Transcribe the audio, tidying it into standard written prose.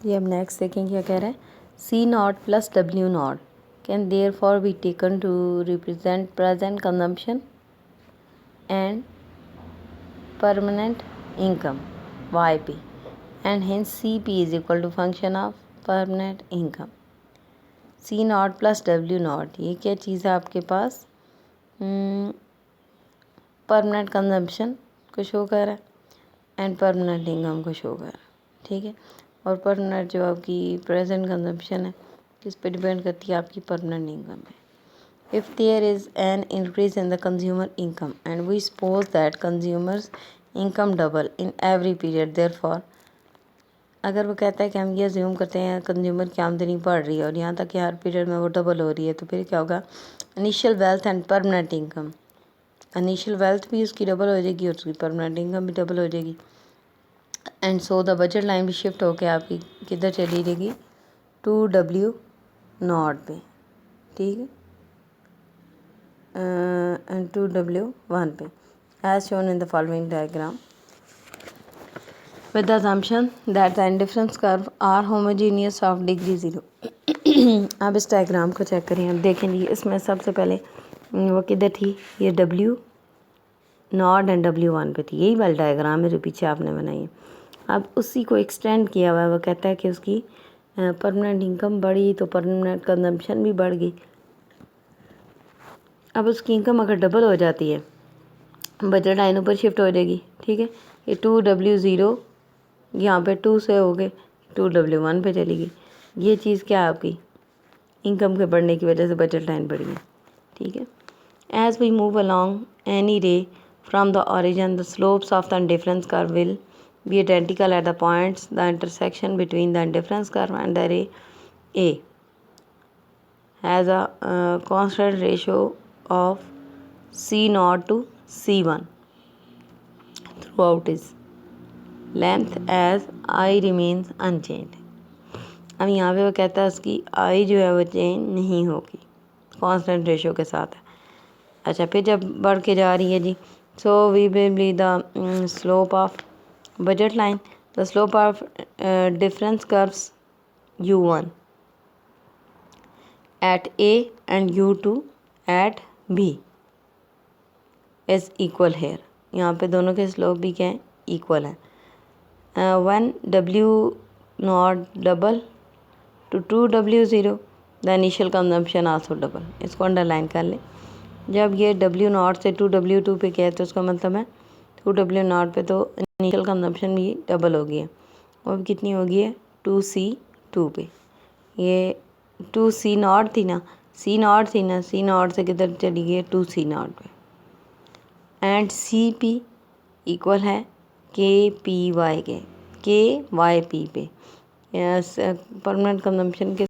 ये अब नेक्स्ट देखें क्या कह रहा है। C naught plus W naught can therefore be taken to represent present consumption and permanent income YP and hence CP is equal to function of permanent income. C not plus W not ये क्या चीज़ है आपके पास, permanent consumption को show कर रहा है and permanent income को show कर रहा है, ठीक है। और परमानेंट जो आपकी प्रेजेंट कंजम्पशन है किस पे डिपेंड करती है, आपकी परमानेंट इनकम है। If there is an increase in the consumer income and we suppose that consumers income double in every period, therefore अगर वो कहता है कि हम ये अज्यूम करते हैं कंज्यूमर की आमदनी बढ़ रही है और यहाँ तक कि हर पीरियड में वो डबल हो रही है, तो फिर क्या होगा, initial wealth and permanent income, initial wealth भी उसकी डबल हो जाएगी और उसकी परमानेंट इनकम भी डबल हो जाएगी। And so the budget line भी शिफ्ट होकर आपकी किधर चली जाएगी, 2W नॉट पे, ठीक है, and 2W1 पे, as shown in the following diagram, with the assumption that the indifference curve are homogeneous of degree 0. अब इस डायग्राम को चेक करें, अब देखेंगे इसमें सबसे पहले वो किधर थी, ये W नॉट एंड W1 पे थी, यही वाली डायग्राम है जो पीछे आपने बनाई है। अब उसी को एक्सटेंड किया हुआ है, वो कहता है कि उसकी परमानेंट इनकम बढ़ी तो परमानेंट कंजम्पशन भी बढ़ गई। अब उसकी इनकम अगर डबल हो जाती है, बजट लाइन ऊपर शिफ्ट हो जाएगी, ठीक है। ये 2W0 यहाँ पे 2 से हो गए 2W1 पे चली गई। ये चीज़ क्या है, आपकी इनकम के बढ़ने की वजह से बजट लाइन बढ़ी है, ठीक है। As we move along any ray from the origin the slopes of the indifference curve will be identical at the points the intersection between the indifference curve and the ray A has a constant ratio of C0 to C1 throughout its length as I remains unchanged. अब यहाँ पे वो कहता है उसकी I जो है वो चेंज नहीं होगी, कांस्टेंट रेशियो के साथ है। अच्छा, फिर जब बढ़ के जा रही है जी, so we will be the slope of budget line, the slope of difference curves U1 at A and U2 at B is equal here. यहाँ पे दोनों के स्लोप भी क्या हैं, इक्वल हैं। 1W not double two 2W0 the initial consumption also double, इसको underline कर ले। जब ये W नॉट से 2W2 पे गया तो उसका मतलब है 2W नॉट पे तो इनिशियल कंजम्पशन भी डबल हो गई है, वो भी कितनी हो गई है, 2C2 पे। ये 2C नॉट थी ना, C नॉट थी ना, C नॉट से किधर चली गई है, 2C नॉट पे। एंड CP इक्वल है KPY के, KYP पे, परमानेंट कंजम्पशन के